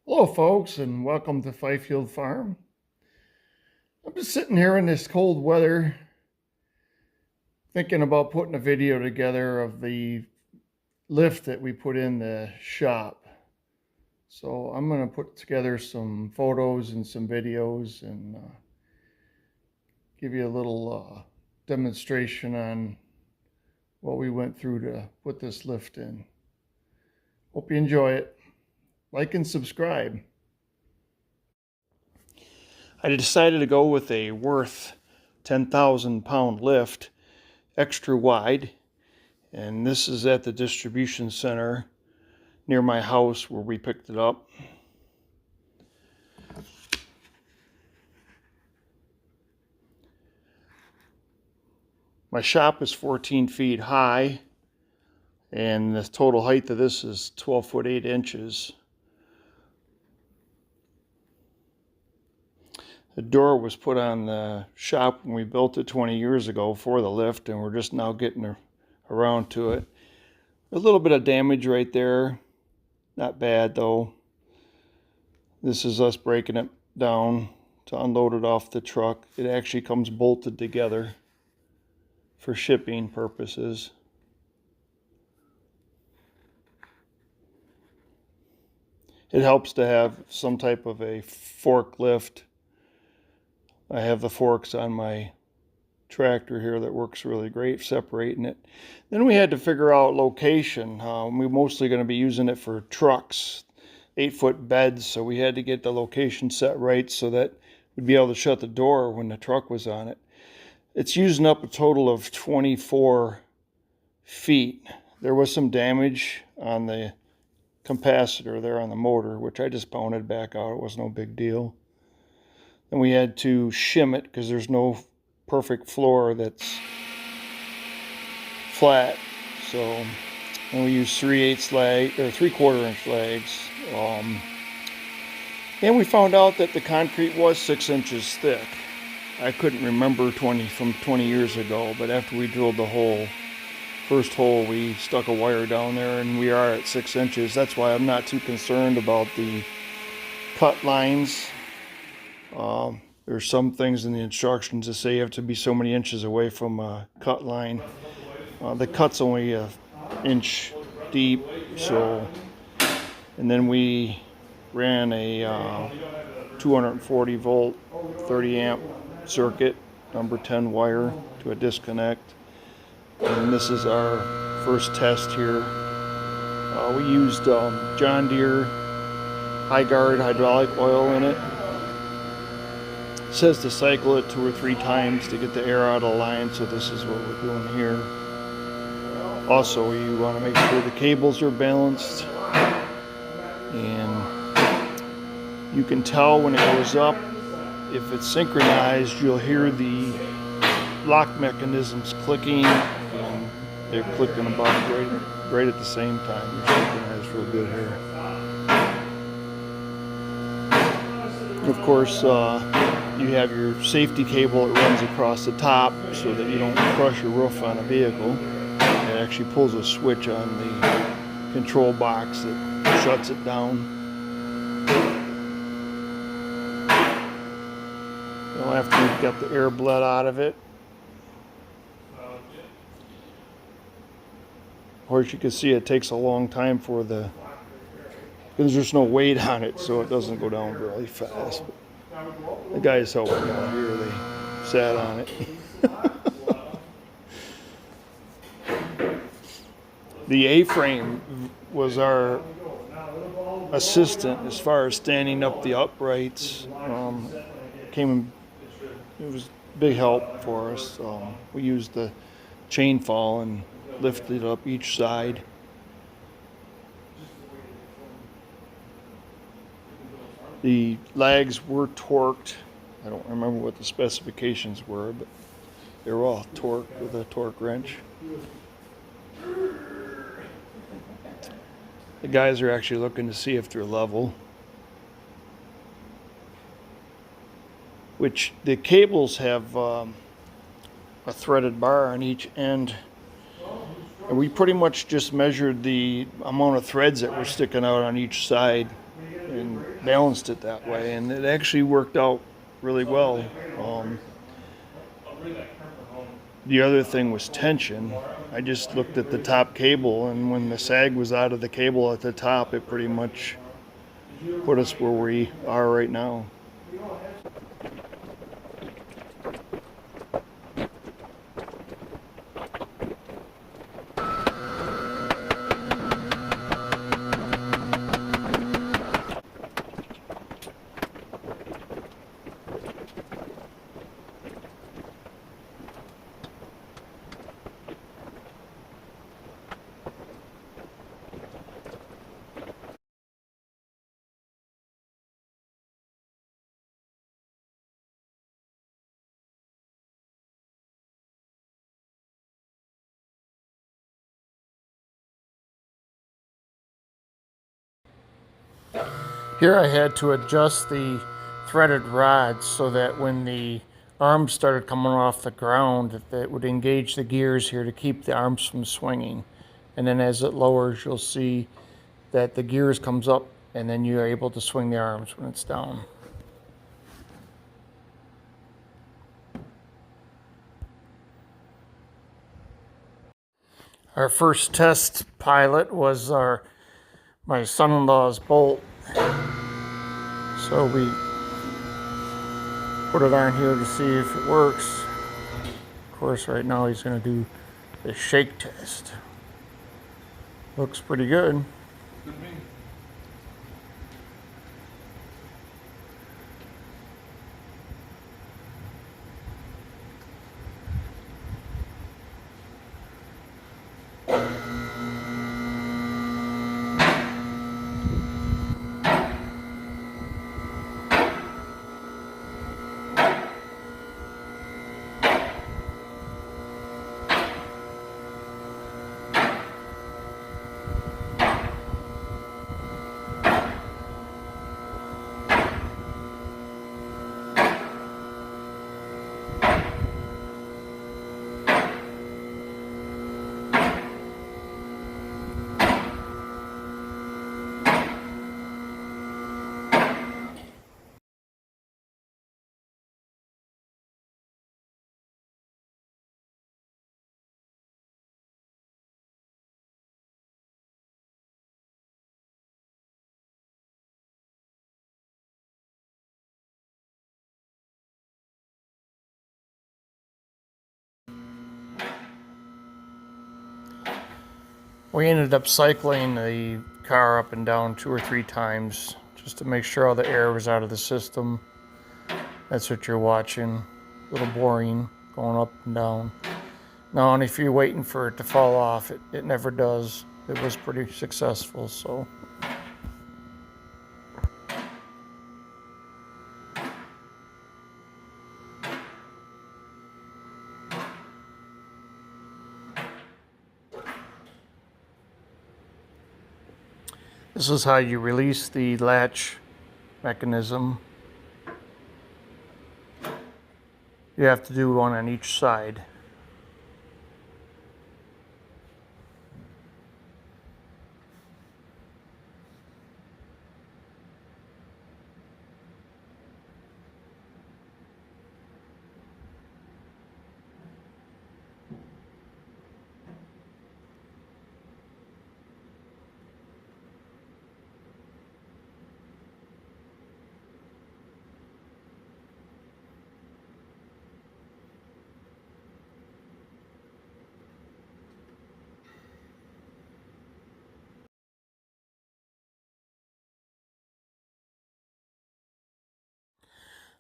Hello, folks, and welcome to Fifield Farm. I'm just sitting here in this cold weather thinking about putting a video together of the lift that we put in the shop. So I'm going to put together some photos and some videos and give you a little demonstration on what we went through to put this lift in. Hope you enjoy it. Like and subscribe. I decided to go with a Worth 10,000 pound lift, extra wide, and this is at the distribution center near my house where we picked it up. My shop is 14 feet high, and the total height of this is 12 foot 8 inches. The door was put on the shop when we built it 20 years ago for the lift, and we're just now getting around to it. A little bit of damage right there. Not bad though. This is us breaking it down to unload it off the truck. It actually comes bolted together for shipping purposes. It helps to have some type of a forklift. I have the forks on my tractor here that works really great separating it. Then we had to figure out location. We're mostly going to be using it for trucks, 8-foot beds, so we had to get the location set right so that we'd be able to shut the door when the truck was on it. It's using up a total of 24 feet. There was some damage on the capacitor there on the motor, which I just pounded back out. It was no big deal. Then we had to shim it because there's no perfect floor that's flat. So, and we used 3/8 lag or 3/4 inch lags. And we found out that the concrete was 6 inches thick. I couldn't remember from 20 years ago, but after we drilled the hole, first hole, we stuck a wire down there, and we are at 6 inches. That's why I'm not too concerned about the cut lines. There's some things in the instructions that say you have to be so many inches away from a cut line. The cut's only an inch deep, so. And then we ran a 240 volt, 30 amp circuit, number 10 wire to a disconnect. And this is our first test here. We used John Deere High Guard hydraulic oil in it. It says to cycle it 2 or 3 times to get the air out of the line, so this is what we're doing here. Also, you want to make sure the cables are balanced, and you can tell when it goes up. If it's synchronized, you'll hear the lock mechanisms clicking, and they're clicking about right at the same time. They're synchronized real good here. Of course, you have your safety cable that runs across the top so that you don't crush your roof on a vehicle. It actually pulls a switch on the control box that shuts it down. Well, after you've got the air bled out of it, of course you can see it takes a long time because there's no weight on it, so it doesn't go down really fast. The guys helping out here, they sat on it. The A-frame was our assistant as far as standing up the uprights. It was big help for us. We used the chain fall and lifted up each side. The lags were torqued. I don't remember what the specifications were, but they were all torqued with a torque wrench. The guys are actually looking to see if they're level. Which the cables have a threaded bar on each end. And we pretty much just measured the amount of threads that were sticking out on each side. And balanced it that way, and it actually worked out really well. The other thing was tension. I just looked at the top cable, and when the sag was out of the cable at the top, it pretty much put us where we are right now. Here I had to adjust the threaded rods so that when the arms started coming off the ground, that it would engage the gears here to keep the arms from swinging. And then as it lowers, you'll see that the gears comes up, and then you're able to swing the arms when it's down. Our first test pilot was my son-in-law's bolt. So we put it on here to see if it works. Of course, right now he's going to do the shake test. Looks pretty good. We ended up cycling the car up and down 2 or 3 times just to make sure all the air was out of the system. That's what you're watching. A little boring, going up and down. Now, and if you're waiting for it to fall off, it never does. It was pretty successful, so. This is how you release the latch mechanism. You have to do one on each side.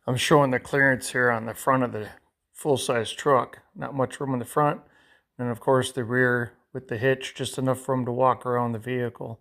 I'm showing the clearance here on the front of the full-size truck. Not much room in the front. And of course the rear with the hitch, just enough room to walk around the vehicle.